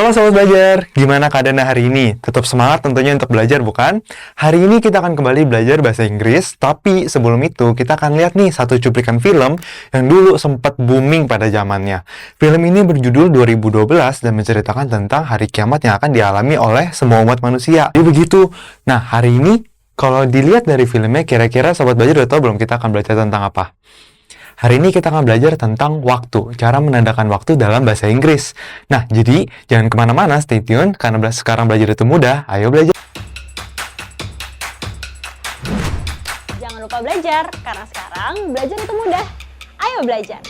Halo Sobat Belajar, gimana keadaannya hari ini? Tetap semangat tentunya untuk belajar, bukan? Hari ini kita akan kembali belajar bahasa Inggris, tapi sebelum itu kita akan lihat nih satu cuplikan film yang dulu sempat booming pada zamannya. Film ini berjudul 2012 dan menceritakan tentang hari kiamat yang akan dialami oleh semua umat manusia. Jadi begitu. Nah, hari ini kalau dilihat dari filmnya, kira-kira Sobat Belajar udah tahu belum kita akan belajar tentang apa? Hari ini kita akan belajar tentang waktu, cara menandakan waktu dalam bahasa Inggris. Nah, jadi jangan kemana-mana, stay tune, karena sekarang belajar itu mudah, ayo belajar. Jangan lupa belajar, karena sekarang belajar itu mudah. Ayo belajar!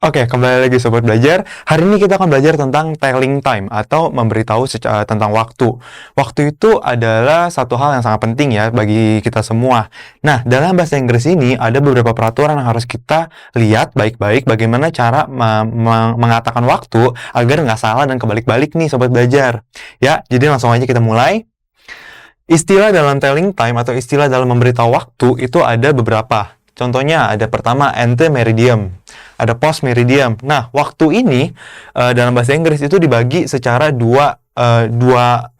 Oke, kembali lagi Sobat Belajar. Hari ini kita akan belajar tentang telling time atau memberitahu tentang waktu. Waktu itu adalah satu hal yang sangat penting ya bagi kita semua. Nah, dalam bahasa Inggris ini ada beberapa peraturan yang harus kita lihat baik-baik bagaimana cara mengatakan waktu agar nggak salah dan kebalik-balik nih Sobat Belajar. Ya, jadi langsung aja kita mulai. Istilah dalam telling time atau istilah dalam memberitahu waktu itu ada beberapa. Contohnya ada pertama ante-meridium, ada post-meridium. Nah, waktu ini dalam bahasa Inggris itu dibagi secara dua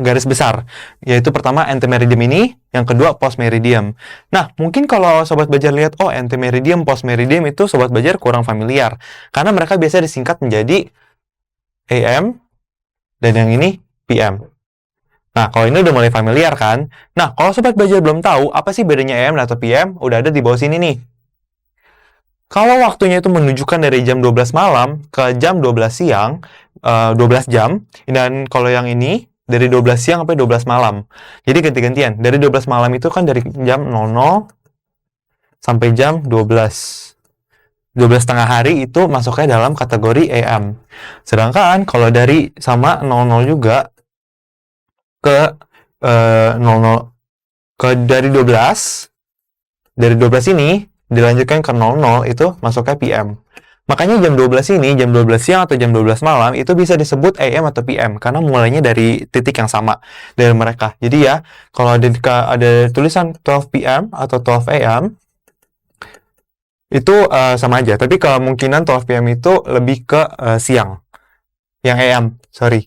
garis besar, yaitu pertama ante-meridium ini, yang kedua post-meridium. Nah, mungkin kalau Sobat Belajar lihat, oh ante-meridium, post-meridium itu Sobat Belajar kurang familiar, karena mereka biasa disingkat menjadi AM dan yang ini PM. Nah, kalau ini udah mulai familiar kan? Nah, kalau Sobat Belajar belum tahu apa sih bedanya AM atau PM, udah ada di bawah sini nih. Kalau waktunya itu menunjukkan dari jam 12 malam ke jam 12 siang, 12 jam, dan kalau yang ini dari 12 siang sampai 12 malam. Jadi ganti-gantian. Dari 12 malam itu kan dari jam 00 sampai jam 12. 12 setengah hari itu masuknya dalam kategori AM. Sedangkan kalau dari sama 00 juga ke 00 ke dari 12 ini dilanjutkan ke 00 itu masuknya PM. Makanya jam 12 ini, jam 12 siang atau jam 12 malam itu bisa disebut AM atau PM karena mulainya dari titik yang sama dari mereka. Jadi ya, kalau ada tulisan 12 PM atau 12 AM itu sama aja, tapi kemungkinan 12 PM itu lebih ke siang. Yang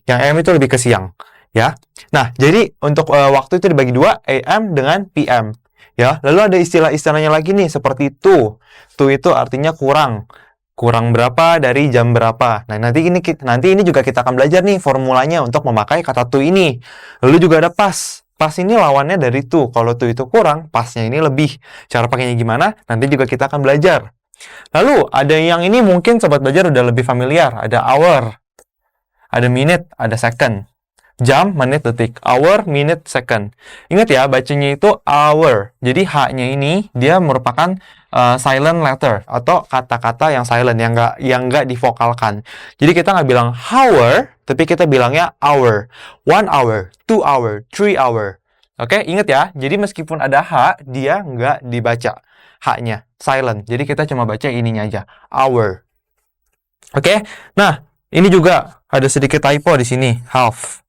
AM itu lebih ke siang. Ya. Nah, jadi untuk waktu itu dibagi dua, AM dengan PM. Ya, lalu ada istilah-istilahnya lagi nih seperti to. To itu artinya kurang. Kurang berapa dari jam berapa. Nah, nanti ini juga kita akan belajar nih formulanya untuk memakai kata to ini. Lalu juga ada pas. Pas ini lawannya dari to. Kalau to itu kurang, pasnya ini lebih. Cara pakainya gimana? Nanti juga kita akan belajar. Lalu ada yang ini mungkin Sobat Belajar udah lebih familiar. Ada hour, ada minute, ada second. Jam, menit, detik. Hour, minute, second. Ingat ya, bacanya itu hour. Jadi H-nya ini dia merupakan silent letter atau kata-kata yang silent, yang nggak divokalkan. Jadi kita nggak bilang hour, tapi kita bilangnya hour. 1 hour, 2 hour, 3 hour. Oke, ingat ya. Jadi meskipun ada H, dia nggak dibaca. H-nya silent. Jadi kita cuma baca ininya aja. Hour. Oke. Nah, ini juga ada sedikit typo di sini. Half.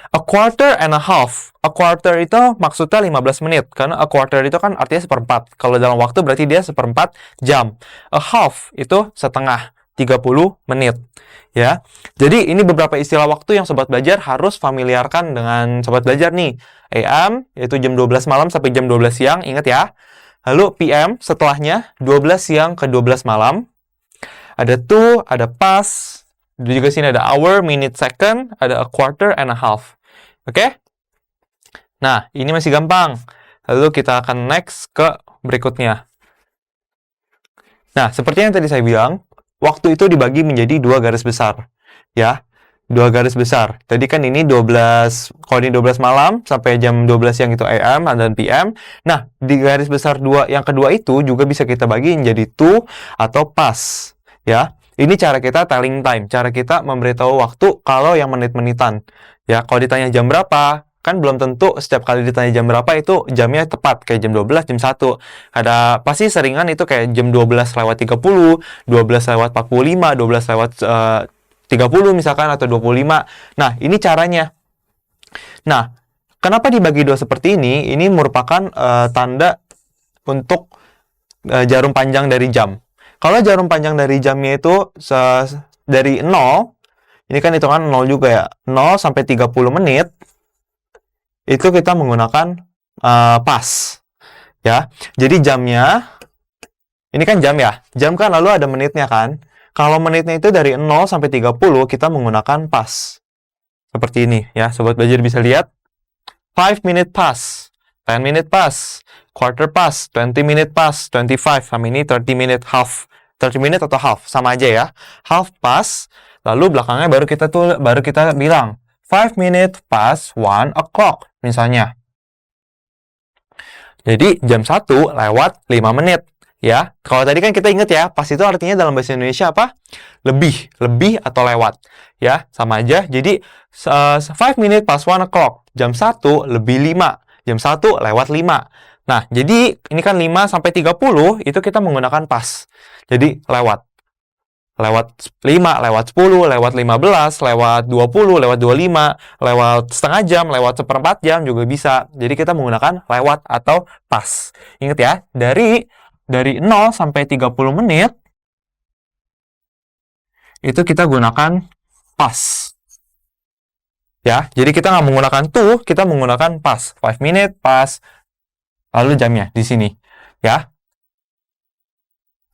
A quarter and a half. A quarter itu maksudnya 15 menit. Karena a quarter itu kan artinya seperempat. Kalau dalam waktu berarti dia seperempat jam. A half itu setengah. 30 menit. Ya. Jadi ini beberapa istilah waktu yang Sobat Belajar harus familiarkan dengan Sobat Belajar nih. AM yaitu jam 12 malam sampai jam 12 siang. Ingat ya. Lalu PM setelahnya 12 siang ke 12 malam. Ada to, ada pas. Di juga sini ada hour, minute, second, ada a quarter and a half. Oke? Nah, ini masih gampang. Lalu kita akan next ke berikutnya. Nah, seperti yang tadi saya bilang, waktu itu dibagi menjadi dua garis besar. Ya, dua garis besar. Tadi kan ini 12, kalau ini 12 malam sampai jam 12 siang itu AM dan PM. Nah, di garis besar yang kedua itu juga bisa kita bagi menjadi to atau pas. Ya. Ini cara kita telling time, cara kita memberitahu waktu kalau yang menit-menitan. Ya, kalau ditanya jam berapa, kan belum tentu setiap kali ditanya jam berapa itu jamnya tepat, kayak jam 12, jam 1. Pasti seringan itu kayak jam 12 lewat 30, 12 lewat 45, 12 lewat 30 misalkan, atau 25. Nah, ini caranya. Nah, kenapa dibagi dua seperti ini? Ini merupakan tanda untuk jarum panjang dari jam. Kalau jarum panjang dari jamnya itu dari 0, Ini kan hitungan 0 juga ya. 0 sampai 30 menit itu kita menggunakan pas. Ya. Jadi jamnya ini kan jam ya. Jam kan lalu ada menitnya kan. Kalau menitnya itu dari 0 sampai 30 kita menggunakan pas. Seperti ini ya. Sobat belajar bisa lihat. 5 minute pass, 10 minute pass, quarter pass, 20 minute pass, 25, sama ini 30 minute half. 30 minute atau half, sama aja ya. Half pass, lalu belakangnya baru kita bilang 5 minute past 1 o'clock misalnya. Jadi jam 1 lewat 5 menit. Ya, kalau tadi kan kita ingat ya, pas itu artinya dalam bahasa Indonesia apa? Lebih atau lewat. Ya, sama aja. Jadi 5 minutes past 1 o'clock. Jam 1 lebih 5. Jam 1 lewat 5. Nah, jadi ini kan 5 sampai 30 itu kita menggunakan pas. Jadi lewat 5, lewat 10, lewat 15, lewat 20, lewat 25, lewat setengah jam, lewat seperempat jam juga bisa. Jadi kita menggunakan lewat atau pas. Ingat ya, dari 0 sampai 30 menit itu kita gunakan pas. Ya, jadi kita nggak menggunakan to, kita menggunakan pas. 5 minute pas, lalu jamnya di sini. Ya.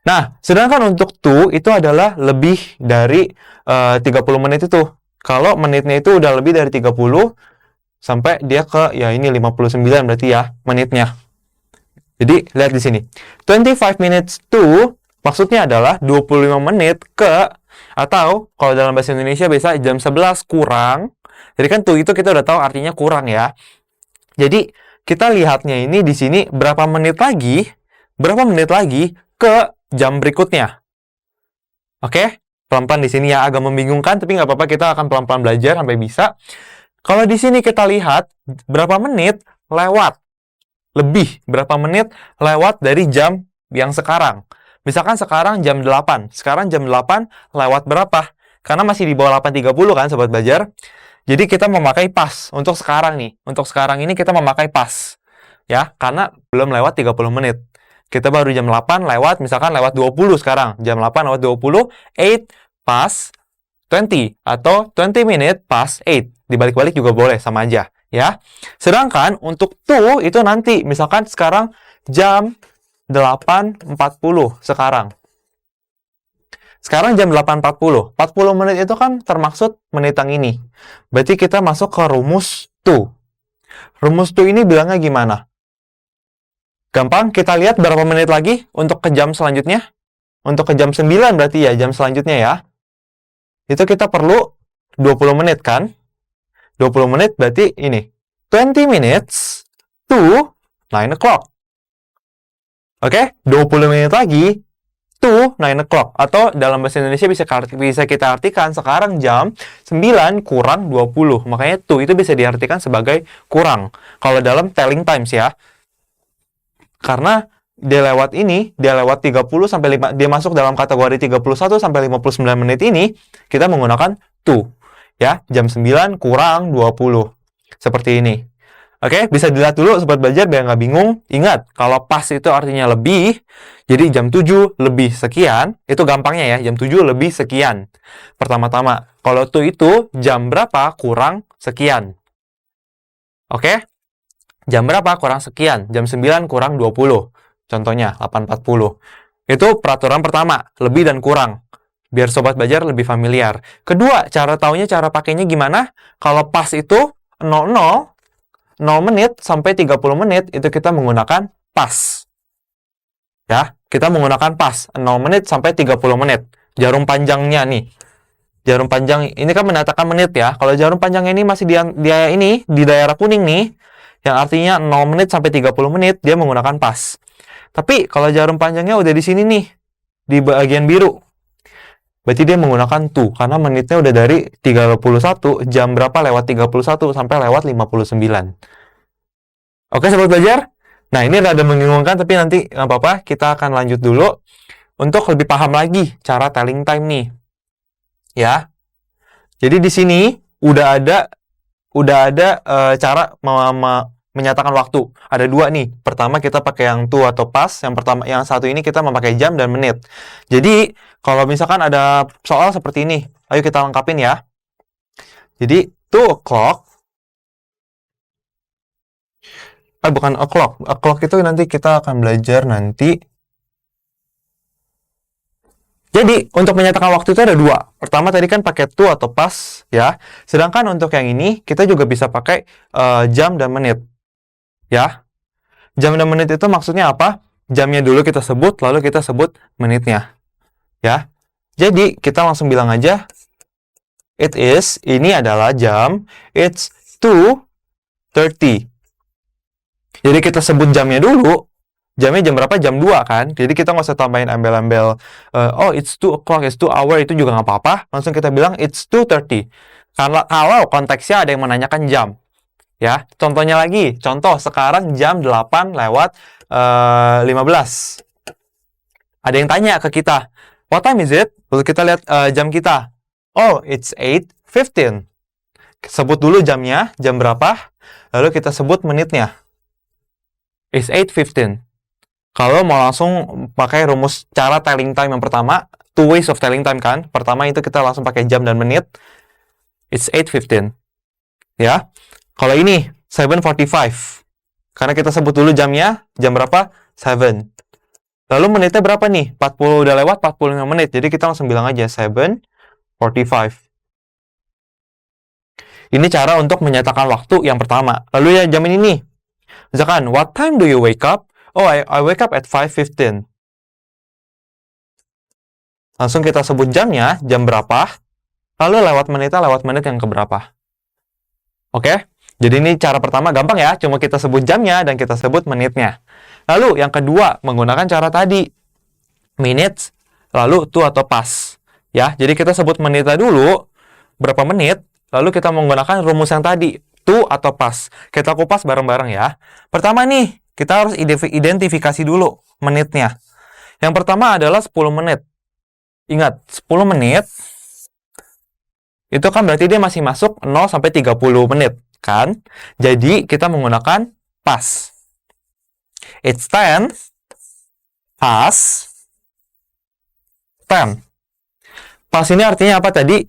Nah, sedangkan untuk to itu adalah lebih dari 30 menit itu. Kalau menitnya itu udah lebih dari 30 sampai dia ke ya ini 59 berarti ya menitnya. Jadi, lihat di sini. 25 minutes to, maksudnya adalah 25 menit ke, atau kalau dalam bahasa Indonesia biasa jam 11 kurang. Jadi kan to itu kita udah tahu artinya kurang ya. Jadi, kita lihatnya ini di sini berapa menit lagi ke jam berikutnya. Oke? Pelan-pelan di sini ya, agak membingungkan, tapi nggak apa-apa, kita akan pelan-pelan belajar sampai bisa. Kalau di sini kita lihat berapa menit lewat. Berapa menit lewat dari jam yang sekarang. Misalkan sekarang jam 8. Sekarang jam 8 lewat berapa? Karena masih di bawah 8.30 kan, sobat belajar. Jadi kita memakai pas untuk sekarang nih. Untuk sekarang ini kita memakai pas. Ya, karena belum lewat 30 menit. Kita baru jam 8 lewat, misalkan lewat 20 sekarang. Jam 8 lewat 20, 8 past 20. Atau 20 minute past 8. Dibalik-balik juga boleh, sama aja. Ya. Sedangkan untuk to itu nanti misalkan sekarang jam 8.40 sekarang. Sekarang jam 8.40. 40 menit itu kan termaksud menit yang ini. Berarti kita masuk ke rumus to. Rumus to ini bilangnya gimana? Gampang, kita lihat berapa menit lagi untuk ke jam selanjutnya. Untuk ke jam 9 berarti ya, jam selanjutnya ya. Itu kita perlu 20 menit kan? 20 menit berarti ini. 20 minutes to 9 o'clock. Oke? 20 menit lagi to 9 o'clock. Atau dalam bahasa Indonesia bisa kita artikan sekarang jam 9 kurang 20. Makanya to itu bisa diartikan sebagai kurang. Kalau dalam telling times ya. Karena dia lewat 30 sampai 5, dia masuk dalam kategori 31 sampai 59 menit ini, kita menggunakan to. Ya, jam 9 kurang 20. Seperti ini. Oke, bisa dilihat dulu sobat belajar biar nggak bingung. Ingat, kalau pas itu artinya lebih, jadi jam 7 lebih sekian, itu gampangnya ya, jam 7 lebih sekian. Pertama-tama, kalau to itu jam berapa kurang sekian. Oke? Jam berapa kurang sekian? Jam 9 kurang 20. Contohnya, 8.40. Itu peraturan pertama, lebih dan kurang. Biar sobat belajar lebih familiar. Kedua, cara pakainya gimana? Kalau pas itu 0 menit sampai 30 menit, itu kita menggunakan pas. Ya, kita menggunakan pas. 0 menit sampai 30 menit. Jarum panjangnya nih. Jarum panjang, ini kan menatakan menit ya. Kalau jarum panjangnya ini masih di daerah kuning nih, yang artinya 0 menit sampai 30 menit, dia menggunakan pas. Tapi kalau jarum panjangnya udah di sini nih, di bagian biru, berarti dia menggunakan to, karena menitnya udah dari 31, jam berapa lewat 31 sampai lewat 59. Oke, sobat belajar? Nah, ini rada membingungkan, tapi nanti nggak apa-apa, kita akan lanjut dulu untuk lebih paham lagi cara telling time nih. Ya. Jadi di sini udah ada cara menyatakan waktu. Ada dua nih. Pertama kita pakai yang to atau pas. Yang satu ini kita memakai jam dan menit. Jadi kalau misalkan ada soal seperti ini, ayo kita lengkapin ya. Jadi 2 o'clock, bukan o'clock. O'clock itu nanti kita akan belajar nanti. Jadi, untuk menyatakan waktu itu ada dua. Pertama tadi kan pakai to atau pas, ya. Sedangkan untuk yang ini, kita juga bisa pakai jam dan menit. Ya. Jam dan menit itu maksudnya apa? Jamnya dulu kita sebut, lalu kita sebut menitnya. Ya. Jadi, kita langsung bilang aja, it is, ini adalah jam, it's 2:30. Jadi, kita sebut jamnya dulu. Jamnya jam berapa? Jam 2 kan? Jadi kita nggak usah tambahin embel-embel, oh it's 2 o'clock, it's 2 hour, itu juga nggak apa-apa. Langsung kita bilang it's 2:30. Kalau konteksnya ada yang menanyakan jam. Ya, contohnya lagi. Contoh, sekarang jam 8 lewat 15. Ada yang tanya ke kita, what time is it? Lalu kita lihat jam kita. Oh, it's 8:15. Sebut dulu jamnya, jam berapa. Lalu kita sebut menitnya. It's 8:15. Kalau mau langsung pakai rumus cara telling time yang pertama, two ways of telling time kan. Pertama itu kita langsung pakai jam dan menit. It's 8:15. Ya. Kalau ini 7:45. Karena kita sebut dulu jamnya, jam berapa? 7. Lalu menitnya berapa nih? 40 udah lewat 45 menit. Jadi kita langsung bilang aja 7:45. Ini cara untuk menyatakan waktu yang pertama. Lalu ya jam ini nih. Misalkan, what time do you wake up? Oh, I wake up at 5:15. Langsung kita sebut jamnya, jam berapa, lalu lewat menitnya, lewat menit yang keberapa. Oke? Jadi ini cara pertama, gampang ya, cuma kita sebut jamnya dan kita sebut menitnya. Lalu yang kedua, menggunakan cara tadi, minutes, lalu to atau pas. Ya, jadi kita sebut menitnya dulu, berapa menit, lalu kita menggunakan rumus yang tadi, to atau pas. Kita kupas bareng-bareng ya. Pertama nih, kita harus identifikasi dulu menitnya. Yang pertama adalah 10 menit. Ingat, 10 menit itu kan berarti dia masih masuk 0 sampai 30 menit, kan? Jadi, kita menggunakan pas. It's 10 past 10. Pas ini artinya apa tadi?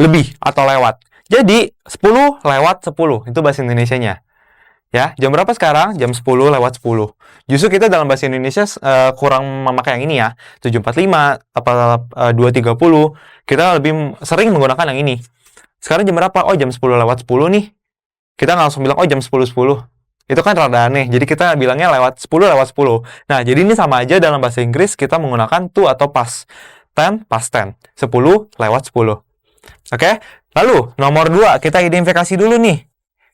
Lebih atau lewat. Jadi, 10 lewat 10. Itu bahasa Indonesianya. Ya, jam berapa sekarang? Jam 10 lewat 10. Justru kita dalam bahasa Indonesia kurang memakai yang ini ya. 7:45, 2:30. Kita lebih sering menggunakan yang ini. Sekarang jam berapa? Oh, jam 10 lewat 10 nih. Kita nggak langsung bilang, oh jam 10:10. Itu kan rada aneh. Jadi kita bilangnya lewat 10 lewat 10. Nah, jadi ini sama aja dalam bahasa Inggris kita menggunakan to atau pas. 10 past 10. 10 lewat 10. Oke? Lalu, nomor 2, kita identifikasi dulu nih.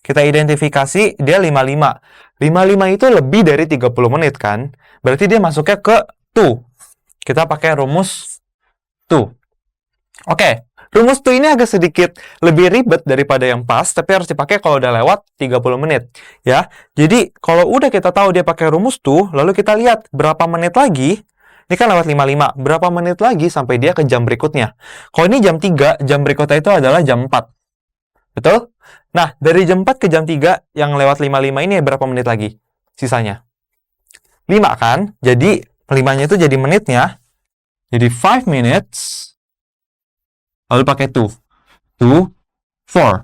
Kita identifikasi dia 55. 55 itu lebih dari 30 menit kan? Berarti dia masuknya ke to. Kita pakai rumus to. Oke, rumus to ini agak sedikit lebih ribet daripada yang pas, tapi harus dipakai kalau udah lewat 30 menit. Ya, jadi kalau udah kita tahu dia pakai rumus to, lalu kita lihat berapa menit lagi. Ini kan lewat 55. Berapa menit lagi sampai dia ke jam berikutnya? Kalau ini jam 3, jam berikutnya itu adalah jam 4. Betul? Nah, dari jam 4 ke jam 3 yang lewat 55 ini berapa menit lagi? Sisanya. 5 kan? Jadi, 5-nya itu jadi menitnya. Jadi 5 minutes. Lalu pakai to. 2, 4.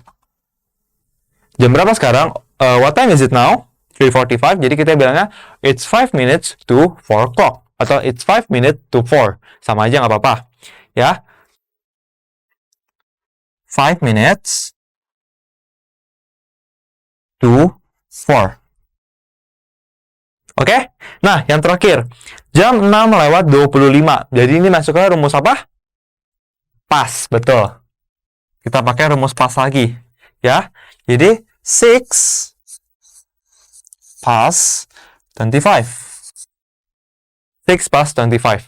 Jam berapa sekarang? What time is it now? 3:45. Jadi kita bilangnya, it's 5 minutes to 4 o'clock. Atau it's 5 minutes to 4. Sama aja nggak apa-apa. Ya. 5 minutes to 4. Oke? Nah, yang terakhir. Jam 6 lewat 25. Jadi ini masuknya rumus apa? Pas, betul. Kita pakai rumus pas lagi. Ya. Jadi, 6 past 25. 6 past 25.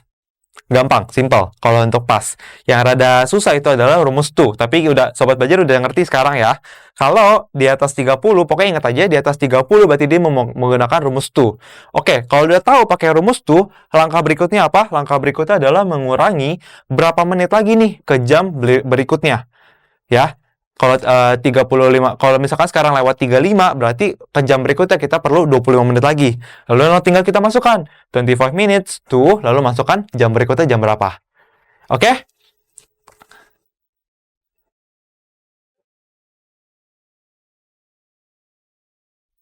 Gampang, simple. Kalau untuk pas. Yang rada susah itu adalah rumus to. Tapi udah Sobat Belajar udah ngerti sekarang ya. Kalau di atas 30, pokoknya ingat aja di atas 30 berarti dia menggunakan rumus to. Oke, kalau udah tahu pakai rumus to, langkah berikutnya apa? Langkah berikutnya adalah mengurangi berapa menit lagi nih ke jam berikutnya. Ya. Kalau 35, kalau misalkan sekarang lewat 35, berarti ke jam berikutnya kita perlu 25 menit lagi. Lalu tinggal kita masukkan 25 minutes to, lalu masukkan jam berikutnya jam berapa. Oke?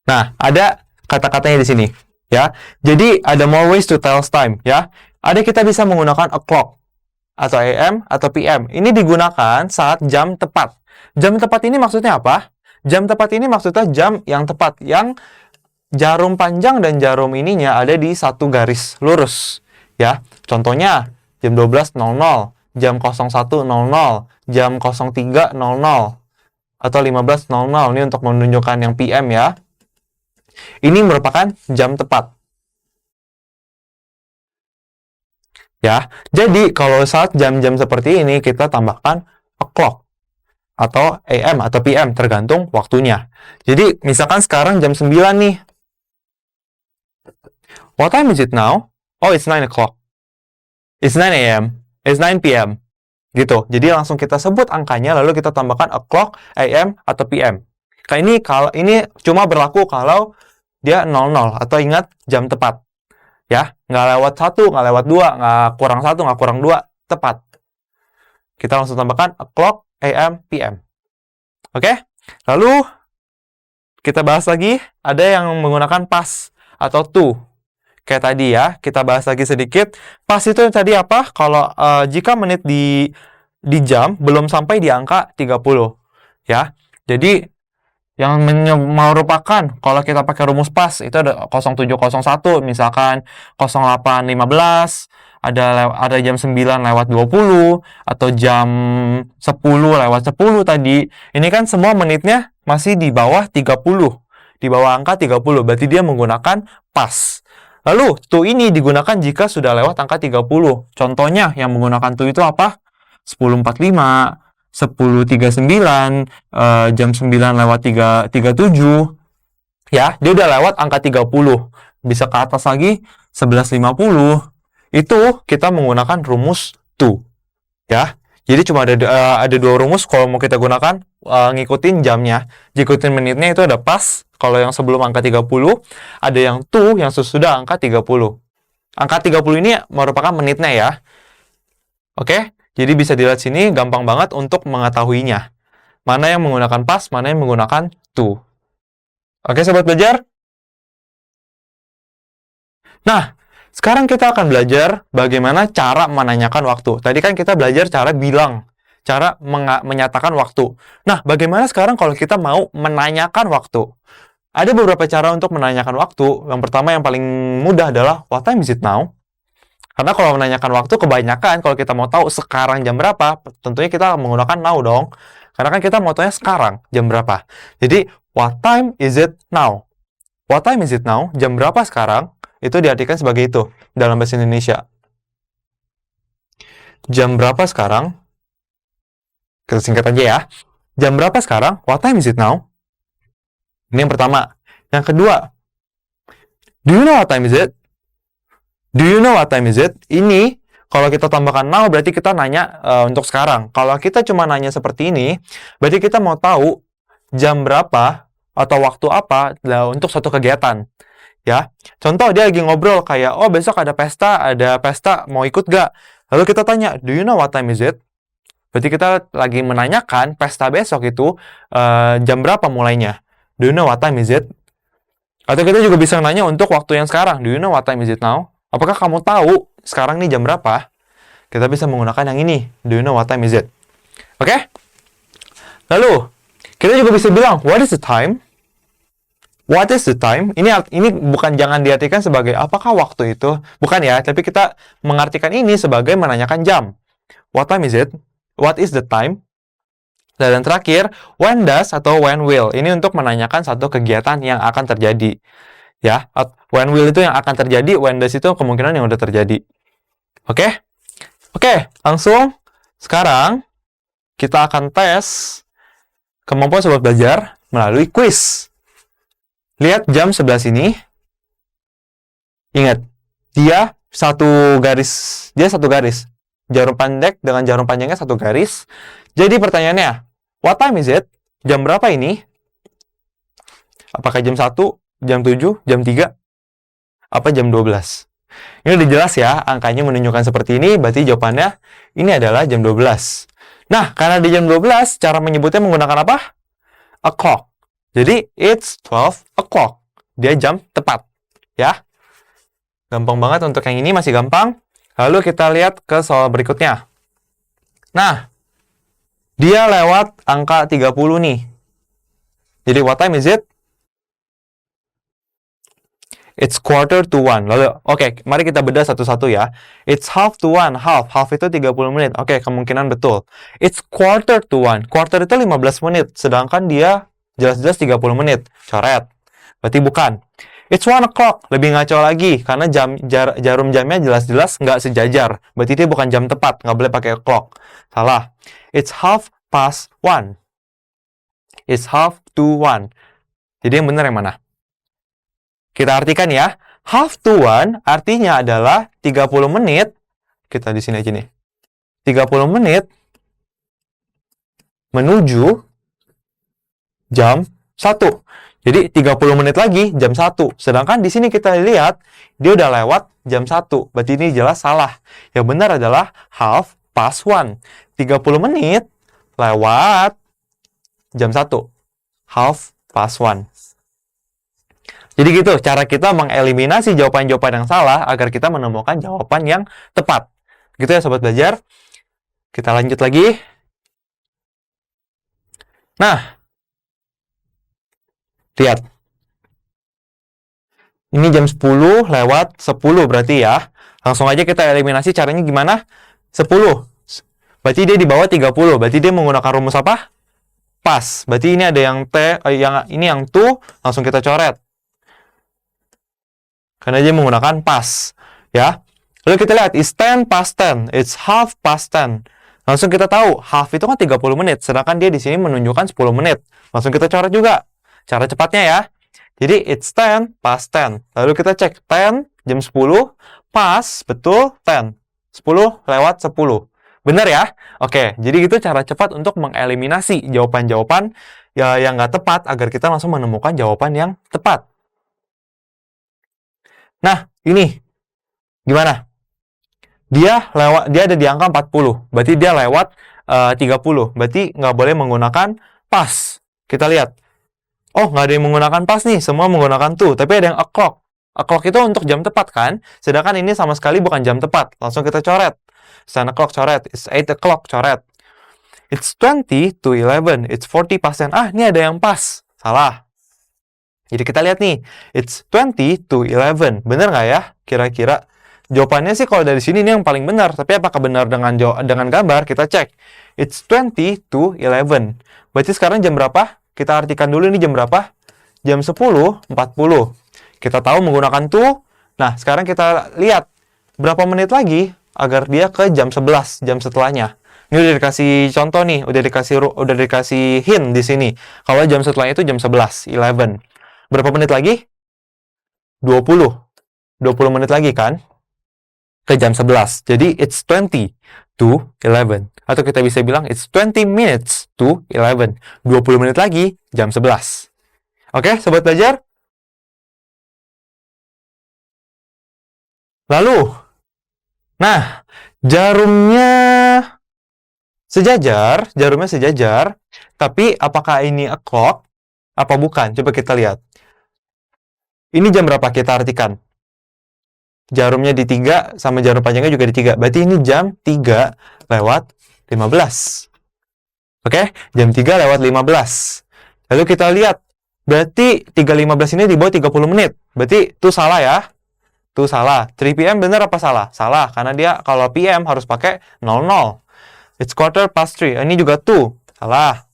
Nah, ada kata-katanya di sini, ya. Jadi, ada more ways to tell time, ya. Ada kita bisa menggunakan o'clock, atau AM, atau PM. Ini digunakan saat jam tepat. Jam tepat ini maksudnya apa? Jam tepat ini maksudnya jam yang tepat, yang jarum panjang dan jarum ininya ada di satu garis lurus, ya. Contohnya, jam 12.00, jam 01.00, jam 03.00, atau 15.00. Ini untuk menunjukkan yang PM, ya. Ini merupakan jam tepat. Ya, jadi kalau saat jam-jam seperti ini kita tambahkan o'clock atau AM atau PM tergantung waktunya. Jadi misalkan sekarang jam 9 nih. What time is it now? Oh, it's 9 o'clock. It's 9 AM. It's 9 PM. Gitu. Jadi langsung kita sebut angkanya lalu kita tambahkan o'clock, AM atau PM. Kalau ini cuma berlaku kalau dia 00 atau ingat jam tepat. Ya, nggak lewat 1, nggak lewat 2, nggak kurang 1, nggak kurang 2, tepat. Kita langsung tambahkan o'clock, AM, PM. Oke? Lalu, kita bahas lagi, ada yang menggunakan past atau to. Kayak tadi ya, kita bahas lagi sedikit. Past itu tadi apa? Kalau jika menit di jam belum sampai di angka 30. Ya, jadi yang merupakan kalau kita pakai rumus pas itu ada 0701 misalkan 08.15 ada jam 9 lewat 20 atau jam 10 lewat 10 tadi. Ini kan semua menitnya masih di bawah 30, di bawah angka 30, berarti dia menggunakan pas. Lalu to ini digunakan jika sudah lewat angka 30. Contohnya yang menggunakan to itu apa? 10.45, 10.39, jam 9 lewat 3.37, ya, dia udah lewat angka 30. Bisa ke atas lagi, 11.50, itu kita menggunakan rumus to, ya. Jadi cuma ada dua rumus kalau mau kita gunakan, ngikutin jamnya. Ngikutin menitnya itu ada pas, kalau yang sebelum angka 30, ada yang to, yang sesudah angka 30. Angka 30 ini merupakan menitnya ya. Oke? Jadi bisa dilihat sini, gampang banget untuk mengetahuinya. Mana yang menggunakan pas, mana yang menggunakan to. Oke, sobat belajar? Nah, sekarang kita akan belajar bagaimana cara menanyakan waktu. Tadi kan kita belajar cara bilang, cara menyatakan waktu. Nah, bagaimana sekarang kalau kita mau menanyakan waktu? Ada beberapa cara untuk menanyakan waktu. Yang pertama, yang paling mudah adalah, what time is it now? Karena kalau menanyakan waktu, kebanyakan kalau kita mau tahu sekarang jam berapa, tentunya kita menggunakan now dong. Karena kan kita mau tanya sekarang jam berapa. Jadi, what time is it now? What time is it now? Jam berapa sekarang? Itu diartikan sebagai itu dalam bahasa Indonesia. Jam berapa sekarang? Kita singkat aja ya. Jam berapa sekarang? What time is it now? Ini yang pertama. Yang kedua, do you know what time is it? Do you know what time is it? Ini, kalau kita tambahkan now, berarti kita nanya untuk sekarang. Kalau kita cuma nanya seperti ini, berarti kita mau tahu jam berapa atau waktu apa untuk suatu kegiatan. Ya, contoh dia lagi ngobrol kayak, oh besok ada pesta, mau ikut gak? Lalu kita tanya, do you know what time is it? Berarti kita lagi menanyakan pesta besok itu jam berapa mulainya. Do you know what time is it? Atau kita juga bisa nanya untuk waktu yang sekarang. Do you know what time is it now? Apakah kamu tahu sekarang nih jam berapa? Kita bisa menggunakan yang ini. Do you know what time is it? Oke? Lalu, kita juga bisa bilang, what is the time? What is the time? Ini bukan jangan diartikan sebagai apakah waktu itu. Bukan ya, tapi kita mengartikan ini sebagai menanyakan jam. What time is it? What is the time? Dan terakhir, when does atau when will. Ini untuk menanyakan satu kegiatan yang akan terjadi. Ya, when will itu yang akan terjadi, when does itu kemungkinan yang udah terjadi. Oke? Oke, langsung sekarang kita akan tes kemampuan sobat belajar melalui quiz. Lihat jam 11 ini. Ingat, dia satu garis. Jarum pendek dengan jarum panjangnya satu garis. Jadi pertanyaannya, what time is it? Jam berapa ini? Apakah jam 1? Jam 7, jam 3, apa jam 12? Ini udah jelas ya, angkanya menunjukkan seperti ini, berarti jawabannya ini adalah jam 12. Nah, karena di jam 12, cara menyebutnya menggunakan apa? O'clock. Jadi, it's 12 o'clock. dia jam tepat. Ya. Gampang banget untuk yang ini, masih gampang. Lalu kita lihat ke soal berikutnya. Nah, dia lewat angka 30 nih. Jadi, what time is it? It's quarter to one. Lalu, oke, mari kita bedah satu-satu ya. It's half to one. Half itu 30 menit. Oke, kemungkinan betul. It's quarter to one. Quarter itu 15 menit. Sedangkan dia jelas-jelas 30 menit. Coret. Berarti bukan. It's 1 o'clock. Lebih ngaco lagi. Karena jarum jamnya jelas-jelas nggak sejajar. Berarti dia bukan jam tepat. Nggak boleh pakai clock. Salah. It's half past one. It's half to one. Jadi yang benar yang mana? Kita artikan ya, half to one artinya adalah 30 menit, kita di sini aja nih, 30 menit menuju jam 1. Jadi 30 menit lagi jam 1. Sedangkan di sini kita lihat, dia udah lewat jam 1. Berarti ini jelas salah. Yang benar adalah half past one. 30 menit lewat jam 1. Half past one. Jadi gitu, cara kita mengeliminasi jawaban-jawaban yang salah agar kita menemukan jawaban yang tepat. Gitu ya Sobat Belajar. Kita lanjut lagi. Nah, lihat. Ini jam 10 lewat 10 berarti ya. Langsung aja kita eliminasi, caranya gimana? 10. Berarti dia di bawah 30. Berarti dia menggunakan rumus apa? Pas. Berarti ini ada yang T, ini yang tu, langsung kita coret. Karena dia menggunakan pas, ya. Lalu kita lihat, it's 10 past 10, it's half past 10. Langsung kita tahu, half itu kan 30 menit, sedangkan dia di sini menunjukkan 10 menit. Langsung kita coret juga, cara cepatnya ya. Jadi, it's 10 past 10. Lalu kita cek, 10, jam 10, pas, betul, 10. 10 lewat 10. Benar ya? Oke, jadi itu cara cepat untuk mengeliminasi jawaban-jawaban yang nggak tepat, agar kita langsung menemukan jawaban yang tepat. Nah, ini gimana? Dia ada di angka 40. Berarti dia lewat 30. Berarti nggak boleh menggunakan pas. Kita lihat. Oh, nggak ada yang menggunakan pas nih. Semua menggunakan to. Tapi ada yang o'clock. O'clock itu untuk jam tepat kan? Sedangkan ini sama sekali bukan jam tepat. Langsung kita coret. 10 o'clock coret. It's 8 o'clock coret. It's 20 to 11. It's 40 past 10. Ah, ini ada yang pas. Salah. Jadi kita lihat nih, it's 20 to 11. Benar nggak ya? Kira-kira jawabannya sih kalau dari sini ini yang paling benar. Tapi apakah benar dengan gambar? Kita cek. It's 20 to 11. Berarti sekarang jam berapa? Kita artikan dulu ini jam berapa? Jam 10.40. Kita tahu menggunakan to. Nah, sekarang kita lihat berapa menit lagi agar dia ke jam 11, jam setelahnya. Ini udah dikasih contoh nih, udah dikasih hint di sini. Kalau jam setelahnya itu jam 11, 11. Berapa menit lagi? 20. 20 menit lagi kan? Ke jam 11. Jadi, it's 20 to 11. Atau kita bisa bilang, it's 20 minutes to 11. 20 menit lagi, jam 11. Oke, Sobat Belajar? Lalu, nah, jarumnya sejajar, tapi apakah ini o'clock? Apa bukan? Coba kita lihat. Ini jam berapa kita artikan? Jarumnya di 3, sama jarum panjangnya juga di 3. Berarti ini jam 3 lewat 15. Oke? Jam 3 lewat 15. Lalu kita lihat. Berarti 3.15 ini di bawah 30 menit. Berarti itu salah ya. Itu salah. 3 PM benar apa salah? Salah. Karena dia kalau PM harus pakai 00. It's quarter past 3. Ini juga 2. Salah.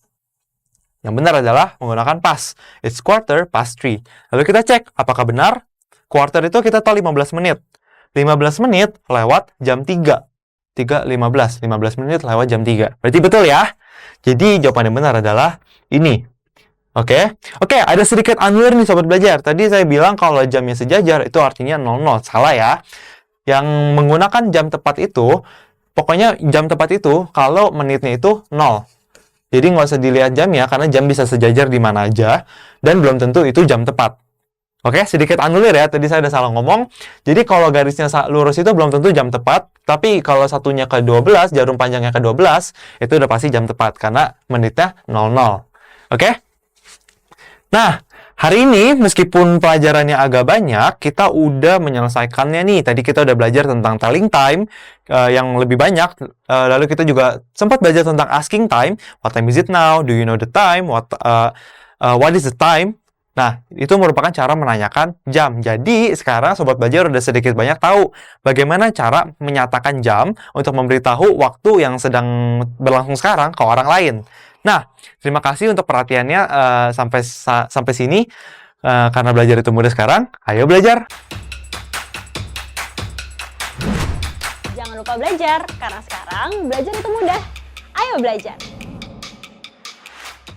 Yang benar adalah menggunakan pas. It's quarter past 3. Lalu kita cek, apakah benar? Quarter itu kita tahu 15 menit. 15 menit lewat jam 3. 3.15. 15 menit lewat jam 3. Berarti betul ya? Jadi jawaban yang benar adalah ini. Oke? Oke, ada sedikit anulir nih Sobat Belajar. Tadi saya bilang kalau jamnya sejajar itu artinya 00. Salah ya? Yang menggunakan jam tepat itu, pokoknya jam tepat itu kalau menitnya itu 0. Jadi nggak usah dilihat jamnya, karena jam bisa sejajar di mana aja, dan belum tentu itu jam tepat. Oke, sedikit anulir ya, tadi saya udah salah ngomong. Jadi kalau garisnya lurus itu belum tentu jam tepat, tapi kalau satunya ke 12, jarum panjangnya ke 12, itu udah pasti jam tepat, karena menitnya 00. Oke? Nah, Hari ini, meskipun pelajarannya agak banyak, kita udah menyelesaikannya nih. Tadi kita udah belajar tentang telling time yang lebih banyak. Lalu kita juga sempat belajar tentang asking time. What time is it now? Do you know the time? What is the time? Nah, itu merupakan cara menanyakan jam. Jadi, sekarang Sobat Belajar udah sedikit banyak tahu bagaimana cara menyatakan jam untuk memberitahu waktu yang sedang berlangsung sekarang ke orang lain. Nah, terima kasih untuk perhatiannya sampai sini. Karena belajar itu mudah sekarang, ayo belajar! Jangan lupa belajar, karena sekarang belajar itu mudah. Ayo belajar!